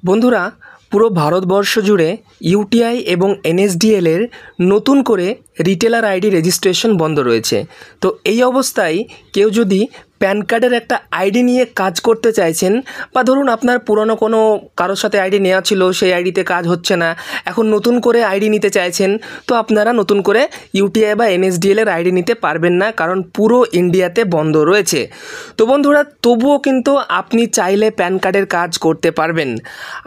বন্ধুরা, পুরো ভারতবর্ষ জুড়ে ইউটিআই এবং এনএসডিএল এর নতুন করে রিটেলার আইডি রেজিস্ট্রেশন বন্ধ রয়েছে। তো এই অবস্থায় কেউ যদি প্যান কার্ডের একটা আইডি নিয়ে কাজ করতে চাইছেন, বা ধরুন আপনার পুরনো কোনো কারোর সাথে আইডি নেওয়া ছিল, সেই আইডিতে কাজ হচ্ছে না, এখন নতুন করে আইডি নিতে চাইছেন, তো আপনারা নতুন করে ইউটিআই বা এনএসডিএল এর আইডি নিতে পারবেন না, কারণ পুরো ইন্ডিয়াতে বন্ধ রয়েছে। তো বন্ধুরা, তবুও কিন্তু আপনি চাইলে প্যান কার্ডের কাজ করতে পারবেন।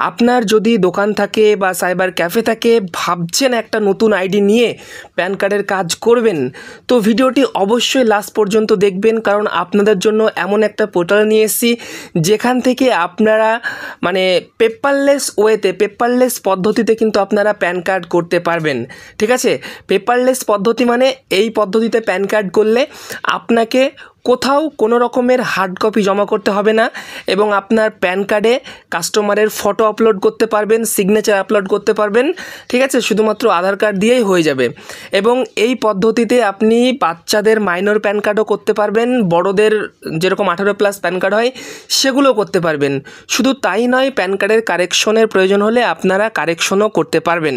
আপনার যদি দোকান থাকে বা সাইবার ক্যাফে থাকে, ভাবছেন একটা নতুন আইডি নিয়ে প্যান কার্ডের কাজ করবেন, তো ভিডিওটি অবশ্যই লাস্ট পর্যন্ত দেখবেন, কারণ আপনাদের জন্য এমন একটা পোর্টাল নিয়ে এসেছি যেখান থেকে আপনারা পেপারলেস পদ্ধতিতে কিন্তু আপনারা প্যান কার্ড করতে পারবেন। ঠিক আছে, পেপারলেস পদ্ধতি মানে এই পদ্ধতিতে প্যান কার্ড করলে আপনাকে কোথাও কোনো রকমের হার্ড কপি জমা করতে হবে না, এবং আপনার প্যান কার্ডে কাস্টমারের ফটো আপলোড করতে পারবেন, সিগনেচার আপলোড করতে পারবেন। ঠিক আছে, শুধুমাত্র আধার কার্ড দিয়েই হয়ে যাবে। এবং এই পদ্ধতিতে আপনি বাচ্চাদের মাইনর প্যান কার্ডও করতে পারবেন, বড়দের যেরকম 18+ প্যান কার্ড হয় সেগুলোও করতে পারবেন। শুধু তাই নয়, প্যান কার্ডের কারেকশনের প্রয়োজন হলে আপনারা কারেকশনও করতে পারবেন।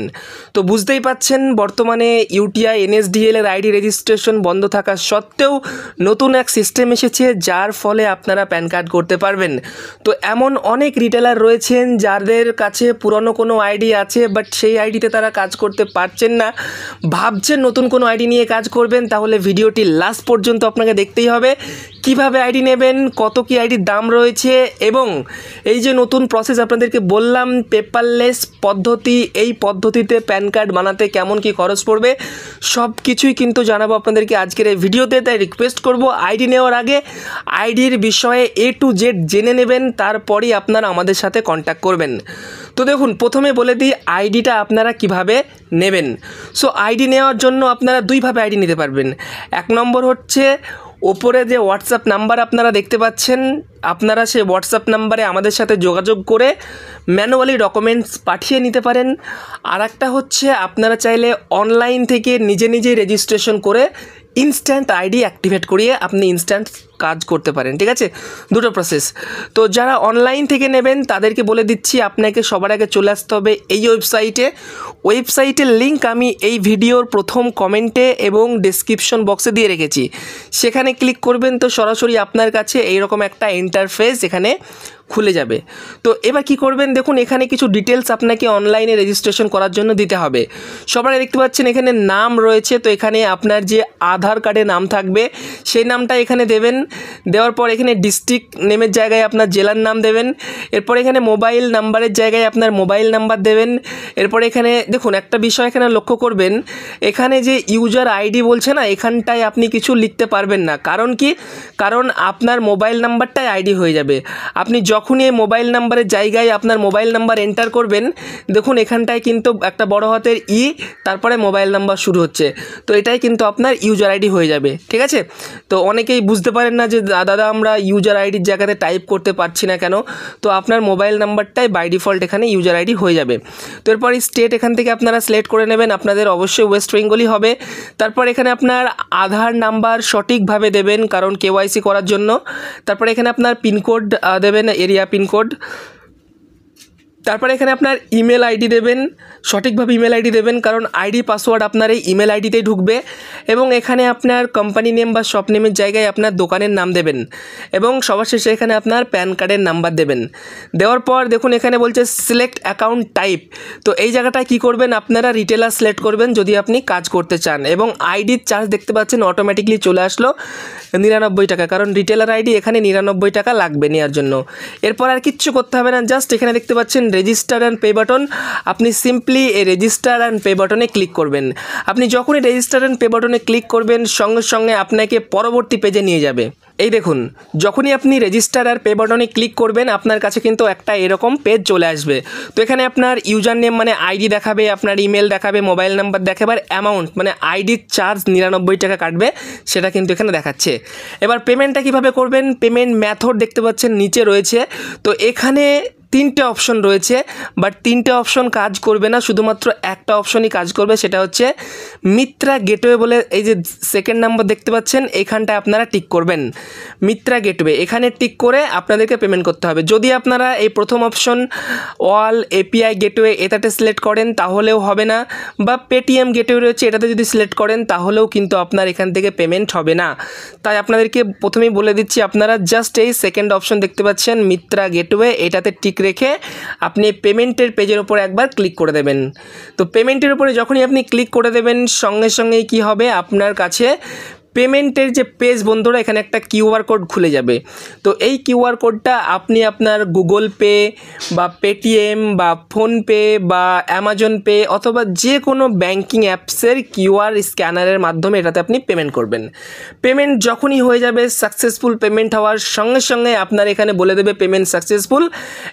তো বুঝতেই পাচ্ছেন, বর্তমানে ইউটিআই এনএসডিএল এর আইডি রেজিস্ট্রেশন বন্ধ থাকা সত্ত্বেও নতুন এক সিস্টেম এসেছে, যার ফলে আপনারা প্যান কার্ড করতে পারবেন। তো এমন অনেক রিটেলার রয়েছেন যাদের কাছে পুরনো কোনো আইডি আছে, বাট সেই আইডিতে তারা কাজ করতে পারছেন না, ভাবছেন নতুন কোনো আইডি নিয়ে কাজ করবেন। তাহলে ভিডিওটি লাস্ট পর্যন্ত আপনাকে দেখতেই হবে। কিভাবে আইডি নেবেন, কত কি আইডির দাম রয়েছে, এবং এই যে নতুন প্রসেস আপনাদেরকে বললাম পেপারলেস পদ্ধতি, এই পদ্ধতিতে প্যান কার্ড বানাতে কেমন কি খরচ পড়বে, সব কিছুই কিন্তু জানাবো আপনাদেরকে আজকের এই ভিডিওতে। তাই রিকোয়েস্ট করব, আইডি নেওয়ার আগে আইডির বিষয়ে A to Z জেনে নেবেন, তারপরই আপনারা আমাদের সাথে কন্ট্যাক্ট করবেন। তো দেখুন, প্রথমে বলে দিই আইডিটা আপনারা কিভাবে নেবেন। সো আইডি নেওয়ার জন্য আপনারা দুইভাবে আইডি নিতে পারবেন। এক নম্বর হচ্ছে, ওপরে যে হোয়াটসঅ্যাপ নাম্বার আপনারা দেখতে পাচ্ছেন, আপনারা সেই হোয়াটসঅ্যাপ নাম্বারে আমাদের সাথে যোগাযোগ করে ম্যানুয়ালি ডকুমেন্টস পাঠিয়ে নিতে পারেন। আর একটা হচ্ছে, আপনারা চাইলে অনলাইন থেকে নিজে রেজিস্ট্রেশন করে ইনস্ট্যান্ট আইডি অ্যাক্টিভেট করিয়ে আপনি ইনস্ট্যান্ট কাজ করতে পারেন। ঠিক আছে, দুটো প্রসেস। তো যারা অনলাইন থেকে নেবেন তাদেরকে বলে দিচ্ছি, আপনাকে সবার আগে চলে আসতে হবে এই ওয়েবসাইটের লিঙ্ক আমি এই ভিডিওর প্রথম কমেন্টে এবং ডেসক্রিপশন বক্সে দিয়ে রেখেছি। সেখানে ক্লিক করবেন তো সরাসরি আপনার কাছে এইরকম একটা ইন্টারফেস এখানে খুলে যাবে। তো এবার কি করবেন, দেখুন এখানে কিছু ডিটেলস আপনাকে অনলাইনে রেজিস্ট্রেশন করার জন্য দিতে হবে। সবাই দেখতে পাচ্ছেন এখানে নাম রয়েছে, তো এখানে আপনার যে আধার কার্ডে নাম থাকবে সেই নামটা এখানে দেবেন। দেওয়ার পর এখানে ডিস্ট্রিক্ট নেমের জায়গায় আপনার জেলার নাম দেবেন। এরপর এখানে মোবাইল নাম্বারের জায়গায় আপনার মোবাইল নাম্বার দেবেন। এরপর এখানে দেখুন একটা বিষয় এখানে লক্ষ্য করবেন, এখানে যে ইউজার আইডি বলছে না, এখানটায় আপনি কিছু লিখতে পারবেন না। কারণ কি, কারণ আপনার মোবাইল নাম্বারটাই আইডি হয়ে যাবে। আপনি যখনই এই মোবাইল নাম্বারের জায়গায় আপনার মোবাইল নাম্বার এন্টার করবেন, দেখুন এখানটায় কিন্তু একটা বড় হাতের ই, তারপরে মোবাইল নাম্বার শুরু হচ্ছে, তো এটাই কিন্তু আপনার ইউজার আইডি হয়ে যাবে। ঠিক আছে, তো অনেকেই বুঝতে পারেন না যে দাদা আমরা ইউজার আইডির জায়গাতে টাইপ করতে পারছি না কেন, তো আপনার মোবাইল নাম্বারটাই বাই ডিফল্ট এখানে ইউজার আইডি হয়ে যাবে। তো এরপর স্টেট এখান থেকে আপনারা সিলেক্ট করে নেবেন, আপনাদের অবশ্যই ওয়েস্ট বেঙ্গলই হবে। তারপর এখানে আপনার আধার নাম্বার সঠিকভাবে দেবেন, কারণ KYC করার জন্য। তারপর এখানে আপনার পিনকোড দেবেন, এরিয়া পিনকোড। তারপরে এখানে আপনার ইমেল আইডি দেবেন, সঠিকভাবে ইমেল আইডি দেবেন, কারণ আইডি পাসওয়ার্ড আপনার এই ইমেল আইডিতেই ঢুকবে। এবং এখানে আপনার কোম্পানি নেম বা শপ নেমের জায়গায় আপনার দোকানের নাম দেবেন, এবং সবার শেষে এখানে আপনার প্যান কার্ডের নাম্বার দেবেন। দেওয়ার পর দেখুন এখানে বলছে সিলেক্ট অ্যাকাউন্ট টাইপ, তো এই জায়গাটায় কী করবেন, আপনারা রিটেলার সিলেক্ট করবেন যদি আপনি কাজ করতে চান। এবং আইডির চার্জ দেখতে পাচ্ছেন অটোমেটিকলি চলে আসলো 99 টাকা, কারণ রিটেলার আইডি এখানে 99 টাকা লাগবে নেওয়ার জন্য। এরপর আর কিচ্ছু করতে হবে না, জাস্ট এখানে দেখতে পাচ্ছেন রেজিস্টার অ্যান্ড পে বাটন, আপনি সিম্পলি এই রেজিস্টার অ্যান্ড পে বাটনে ক্লিক করবেন। আপনি যখনই রেজিস্টার অ্যান্ড পে বাটনে ক্লিক করবেন, সঙ্গে সঙ্গে আপনাকে পরবর্তী পেজে নিয়ে যাবে। এই দেখুন, যখনই আপনি রেজিস্টার আর পে বাটনে ক্লিক করবেন, আপনার কাছে কিন্তু একটা এরকম পেজ চলে আসবে। তো এখানে আপনার ইউজার নেম মানে আইডি দেখাবে, আপনার ইমেল দেখাবে, মোবাইল নাম্বার দেখাবে, আর অ্যামাউন্ট মানে আইডির চার্জ 99 টাকা কাটবে, সেটা কিন্তু এখানে দেখাচ্ছে। এবার পেমেন্টটা কিভাবে করবেন, পেমেন্ট মেথড দেখতে পাচ্ছেন নিচে রয়েছে। তো এখানে তিনটে অপশন রয়েছে, বাট তিনটে অপশন কাজ করবে না, শুধুমাত্র একটা অপশনই কাজ করবে, সেটা হচ্ছে মিত্রা গেটওয়ে বলে এই যে সেকেন্ড নাম্বার দেখতে পাচ্ছেন, এখানটায় আপনারা টিক করবেন মিত্রা গেটওয়ে, এখানে টিক করে আপনাদেরকে পেমেন্ট করতে হবে। যদি আপনারা এই প্রথম অপশন অল এপিআই গেটওয়ে এটাতে সিলেক্ট করেন তাহলেও হবে না, বা পেটিএম গেটওয়ে রয়েছে এটাতে যদি সিলেক্ট করেন তাহলেও কিন্তু আপনার এখান থেকে পেমেন্ট হবে না। তাই আপনাদেরকে প্রথমেই বলে দিচ্ছি, আপনারা জাস্ট এই সেকেন্ড অপশন দেখতে পাচ্ছেন মিত্রা গেটওয়ে, এটাতে টিক রেখে আপনি পেমেন্টের পেজের উপর একবার ক্লিক করে দেবেন। তো পেমেন্টের উপরে যখনই আপনি ক্লিক করে দেবেন সঙ্গে সঙ্গেই কী হবে, আপনার কাছে পেমেন্টের যে পেজ বন্ধুরা, এখানে একটা কিউআর কোড খুলে যাবে। তো এই কিউআর কোডটা আপনি আপনার গুগল পে বা পেটিএম বা ফোনপে বা অ্যামাজন পে অথবা যে কোনো ব্যাঙ্কিং অ্যাপসের কিউআর স্ক্যানারের মাধ্যমে এটাতে আপনি পেমেন্ট করবেন। পেমেন্ট যখনই হয়ে যাবে, সাকসেসফুল পেমেন্ট হওয়ার সঙ্গে সঙ্গে আপনার এখানে বলে দেবে পেমেন্ট সাকসেসফুল,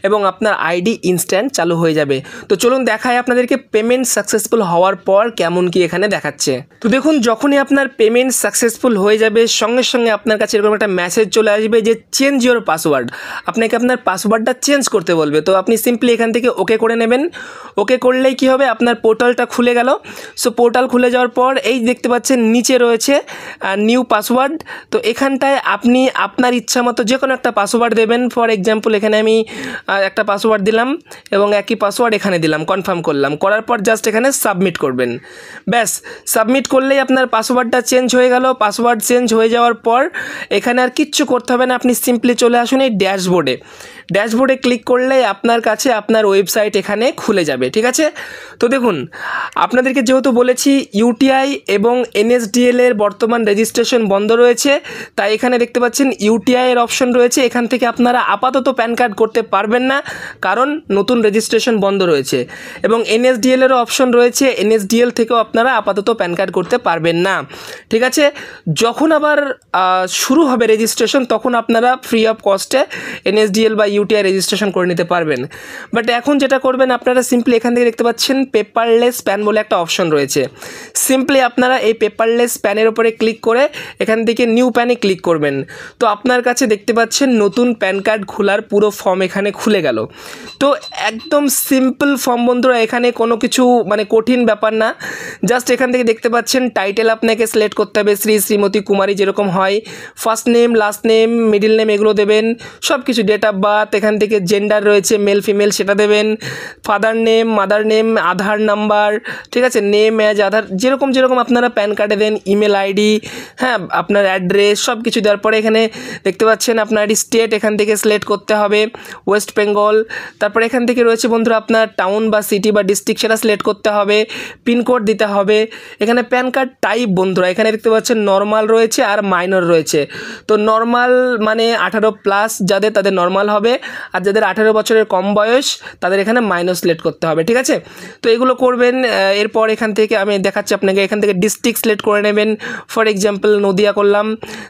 এবং আপনার আইডি ইনস্ট্যান্ট চালু হয়ে যাবে। তো চলুন দেখায় আপনাদেরকে পেমেন্ট সাকসেসফুল হওয়ার পর কেমন কি এখানে দেখাচ্ছে। তো দেখুন, যখনই আপনার পেমেন্ট সাকসেসফুল হয়ে যাবে সঙ্গে সঙ্গে আপনার কাছে এরকম একটা মেসেজ চলে আসবে যে চেঞ্জ ইওর পাসওয়ার্ড, আপনাকে আপনার পাসওয়ার্ডটা চেঞ্জ করতে বলবে। তো আপনি সিম্পলি এখান থেকে ওকে করে নেবেন। ওকে করলেই কি হবে, আপনার পোর্টালটা খুলে গেল। সো পোর্টাল খুলে যাওয়ার পর এই দেখতে পাচ্ছেন নিচে রয়েছে নিউ পাসওয়ার্ড। তো এখানটায় আপনি আপনার ইচ্ছা মতো যে কোনো একটা পাসওয়ার্ড দেবেন। ফর এক্সাম্পল এখানে আমি একটা পাসওয়ার্ড দিলাম এবং একই পাসওয়ার্ড এখানে দিলাম, কনফার্ম করলাম। করার পর জাস্ট এখানে সাবমিট করবেন। ব্যাস, সাবমিট করলেই আপনার পাসওয়ার্ডটা চেঞ্জ হয়ে গেল। পাসওয়ার্ড চেঞ্জ হয়ে যাওয়ার পর এখানে আর কিচ্ছু করতে হবে না, আপনি সিম্পলি চলে আসুন এই ড্যাশবোর্ডে। ড্যাশবোর্ডে ক্লিক করলে আপনার কাছে আপনার ওয়েবসাইট এখানে খুলে যাবে। ঠিক আছে, তো দেখুন আপনাদেরকে যেহেতু বলেছি ইউটিআই এবং এনএসডিএল এর বর্তমান রেজিস্ট্রেশন বন্ধ রয়েছে, তাই এখানে দেখতে পাচ্ছেন ইউটিআই এর অপশন রয়েছে। এখান থেকে আপনারা আপাতত প্যান কার্ড করতে পারবেন না, কারণ নতুন রেজিস্ট্রেশন বন্ধ রয়েছে। এবং এনএসডিএল এরও অপশন রয়েছে, এনএসডিএল থেকেও আপনারা আপাতত প্যান কার্ড করতে পারবেন না। ঠিক আছে, যখন আবার শুরু হবে রেজিস্ট্রেশন তখন আপনারা ফ্রি অফ কস্টে এনএসডিএল বা ইউটিআই রেজিস্ট্রেশন করে নিতে পারবেন। বাট এখন যেটা করবেন, আপনারা সিম্পলি এখান থেকে দেখতে পাচ্ছেন পেপারলেস প্যান বলে একটা অপশন রয়েছে। সিম্পলি আপনারা এই পেপারলেস প্যানের উপরে ক্লিক করে এখান থেকে নিউ প্যানে ক্লিক করবেন। তো আপনার কাছে দেখতে পাচ্ছেন নতুন প্যান কার্ড খোলার পুরো ফর্ম এখানে খুলে গেল। তো একদম সিম্পল ফর্ম বন্ধুরা, এখানে কোনো কিছু মানে কঠিন ব্যাপার না। জাস্ট এখান থেকে দেখতে পাচ্ছেন টাইটেল আপনাকে সিলেক্ট করতে হবে, শ্রী শ্রীমতী কুমারী যেরকম হয়, first name, last name, middle name এগুলো দেবেন সব কিছু। ডেট অফ বার্থ, এখান থেকে জেন্ডার রয়েছে মেল ফিমেল সেটা দেবেন, ফাদার নেম, মাদার নেম, আধার নাম্বার, ঠিক আছে, নেম অ্যাজ আধার যেরকম যেরকম আপনারা প্যান কার্ডে দেন, ইমেল আইডি, হ্যাঁ, আপনার অ্যাড্রেস সব কিছু দেওয়ার পরে এখানে দেখতে পাচ্ছেন আপনার স্টেট এখান থেকে সিলেক্ট করতে হবে, ওয়েস্ট বেঙ্গল। তারপরে এখান থেকে রয়েছে বন্ধুরা আপনার টাউন বা সিটি বা ডিস্ট্রিক্ট সেটা সিলেক্ট করতে হবে, পিনকোড দিতে হবে। এখানে প্যান কার্ড টাইপ বন্ধুরা এখানে দেখতে পাচ্ছেন নর্মাল রয়েছে আর মাইনর রয়েছে। তো নর্মাল মানে 18+ যাদের, তাদের নর্মাল হবে, আর যাদের 18 বছরের কম বয়স তাদের এখানে মাইনর সিলেক্ট করতে হবে। ঠিক আছে, তো এগুলো করবেন। এরপর এখান থেকে আমি দেখাচ্ছি আপনাকে, এখান থেকে ডিস্ট্রিক্ট সিলেক্ট করে নেবেন। ফর এক্সাম্পল নদিয়া করলাম।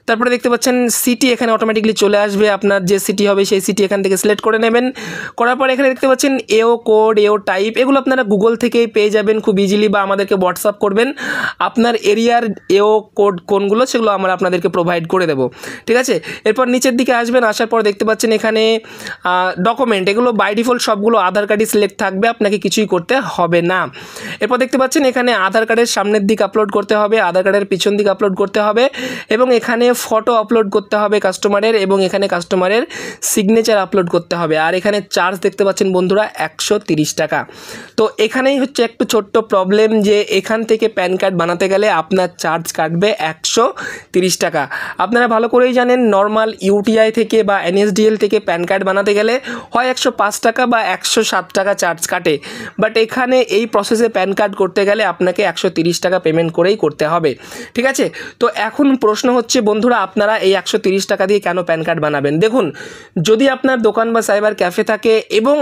তারপরে দেখতে পাচ্ছেন সিটি এখানে অটোমেটিকলি চলে আসবে, আপনার যে সিটি হবে সেই সিটি এখান থেকে সিলেক্ট করে নেবেন। করার পর এখানে দেখতে পাচ্ছেন এও কোড, এও টাইপ, এগুলো আপনারা গুগল থেকেই পেয়ে যাবেন খুব ইজিলি, বা আমাদেরকে হোয়াটসঅ্যাপ করবেন আপনার এরিয়ার এও কোড কোনগুলো সেগুলো আমরা আপনাদেরকে প্রোভাইড করে দেবো। ঠিক আছে, এরপর নিচের দিকে আসবেন, আসার পর দেখতে পাচ্ছেন এখানে ডকুমেন্ট, এগুলো বাই ডিফল্ট সবগুলো আধার কার্ডই সিলেক্ট থাকবে, আপনাকে কিছুই করতে হবে না। এরপর দেখতে পাচ্ছেন এখানে আধার কার্ডের সামনের দিক আপলোড করতে হবে, আধার কার্ডের পিছন দিক আপলোড করতে হবে, এবং এখানে ফটো আপলোড করতে হবে কাস্টমারের, এবং এখানে কাস্টমারের সিগনেচার আপলোড করতে হবে। আর এখানে চার্জ দেখতে পাচ্ছেন বন্ধুরা 130 টাকা। তো এখানেই হচ্ছে একটু ছোট্ট প্রবলেম, যে এখান থেকে প্যান কার্ড বানাতে গেলে আপনার চার্জ কাটবে 130 টাকা। আপনারা ভালো করেই জানেন নর্মাল ইউটিআই থেকে বা এনএসডিএল থেকে প্যান কার্ড বানাতে গেলে হয় 105 টাকা বা 107 টাকা চার্জ কাটে, বাট এখানে এই প্রসেসে প্যান কার্ড করতে গেলে আপনাকে 130 টাকা পেমেন্ট করেই করতে হবে। ঠিক আছে, তো এখন প্রশ্ন হচ্ছে বন্ধুরা, আপনারা এই 130 টাকা দিয়ে কেন প্যান কার্ড বানাবেন? দেখুন, যদি আপনার দোকান বা সাইবার ক্যাফে থাকে এবং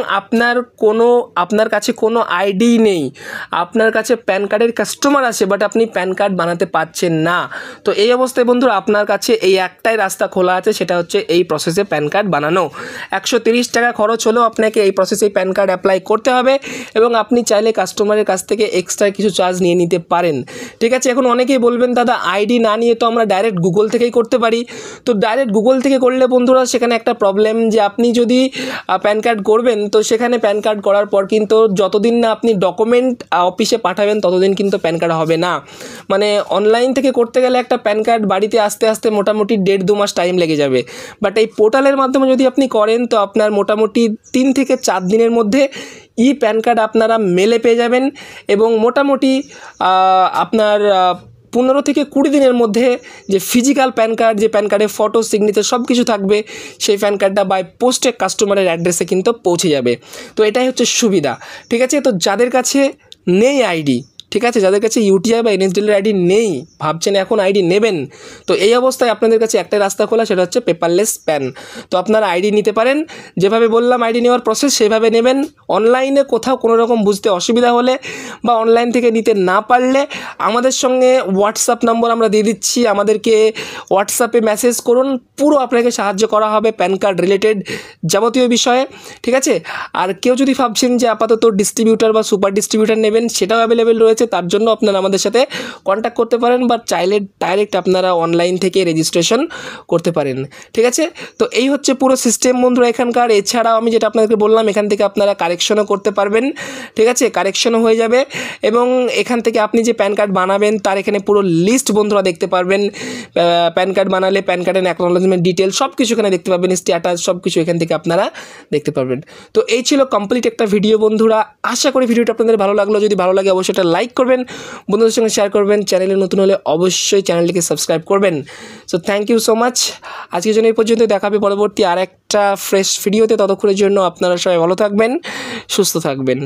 আপনার কাছে কোনো আইডি নেই, আপনার কাছে প্যান কার্ডের কাস্টমার আছে বাট আপনি প্যান কার্ড বানাতে পারছেন না, তো এই অবস্থায় বন্ধুরা আপনার কাছে এই একটাই রাস্তা খোলা আছে, সেটা হচ্ছে এই প্রসেসে প্যান কার্ড বানানো। 130 টাকা খরচ হলেও আপনাকে এই প্রসেসে প্যান কার্ড অ্যাপ্লাই করতে হবে এবং আপনি চাইলে কাস্টমারের কাছ থেকে এক্সট্রা কিছু চার্জ নিয়ে নিতে পারেন। ঠিক আছে, এখন অনেকেই বলবেন দাদা আইডি না নিয়ে তো আমরা ডাইরেক্ট গুগল থেকেই করতে পারি। তো ডাইরেক্ট গুগল থেকে করলে বন্ধুরা সেখানে একটা প্রবলেম, যে আপনি যদি প্যান কার্ড করবেন তো সেখানে প্যান কার্ড করার পর কিন্তু যতদিন না আপনি ডকুমেন্ট অফিসে পাঠাবেন ততদিন কিন্তু প্যান কার্ড হবে না। মানে অনলাইন থেকে করতে গেলে একটা প্যান কার্ড বাড়িতে আসতে আসতে মোটামুটি 1.5-2 মাস টাইম লেগে যাবে। বাট এই পোর্টালের মাধ্যমে যদি আপনি করেন তো আপনার মোটামুটি 3 থেকে 4 দিনের মধ্যে প্যান কার্ড আপনারা মেলে পেয়ে যাবেন এবং মোটামুটি আপনার 15 থেকে 20 দিনের মধ্যে যে ফিজিক্যাল প্যান কার্ড, যে প্যান কার্ডের ফটো, সিগনেচার সব কিছু থাকবে, সেই প্যান কার্ডটা বাই পোস্টে কাস্টমারের অ্যাড্রেসে কিন্তু পৌঁছে যাবে। তো এটাই হচ্ছে সুবিধা। ঠিক আছে, তো যাদের কাছে নেই আইডি, ঠিক আছে, যাদের কাছে ইউটিআই বা এনএসডিএল আইডি নেই, ভাবছেন এখন আইডি নেবেন, তো এই অবস্থায় আপনাদের কাছে একটাই রাস্তা খোলা, সেটা হচ্ছে পেপারলেস প্যান। তো আপনারা আইডি নিতে পারেন, যেভাবে বললাম আইডি নেওয়ার প্রসেস সেভাবে নেবেন। অনলাইনে কোথাও কোনো রকম বুঝতে অসুবিধা হলে বা অনলাইন থেকে নিতে না পারলে আমাদের সঙ্গে হোয়াটসঅ্যাপ নম্বর আমরা দিয়ে দিচ্ছি, আমাদেরকে হোয়াটসঅ্যাপে মেসেজ করুন, পুরো আপনাকে সাহায্য করা হবে প্যান কার্ড রিলেটেড যাবতীয় বিষয়ে। ঠিক আছে, আর কেউ যদি ভাবছেন যে আপাতত ডিস্ট্রিবিউটার বা সুপার ডিস্ট্রিবিউটার নেবেন, সেটাও অ্যাভেলেবেল রয়েছে, তার জন্য আপনারা আমাদের সাথে কন্ট্যাক্ট করতে পারেন বা চাইলে ডাইরেক্ট আপনারা অনলাইন থেকে রেজিস্ট্রেশন করতে পারেন। ঠিক আছে, তো এই হচ্ছে পুরো সিস্টেম বন্ধুরা এখানকার। এছাড়াও আমি যেটা আপনাদেরকে বললাম, এখান থেকে আপনারা কারেকশনও করতে পারবেন। ঠিক আছে, কারেকশনও হয়ে যাবে এবং এখান থেকে আপনি যে প্যান কার্ড বানাবেন তার এখানে পুরো লিস্ট বন্ধুরা দেখতে পারবেন। প্যান কার্ড বানালে প্যান কার্ডের অ্যাকনোলেজমেন্ট ডিটেল সব কিছু এখানে দেখতে পাবেন, স্ট্যাটাস সব কিছু এখান থেকে আপনারা দেখতে পারবেন। তো এই ছিল কমপ্লিট একটা ভিডিও বন্ধুরা। আশা করি ভিডিওটা আপনাদের ভালো লাগলো। যদি ভালো লাগে অবশ্যই একটা লাইক করবেন, বন্ধুদের সঙ্গে শেয়ার করবেন, চ্যানেলে নতুন হলে অবশ্যই চ্যানেলটিকে সাবস্ক্রাইব করবেন। So thank you so much. আজকের জন্য এই পর্যন্ত, দেখা হবে পরবর্তী আর একটা ফ্রেশ ভিডিওতে। ততক্ষণের জন্য আপনারা সবাই ভালো থাকবেন, সুস্থ থাকবেন।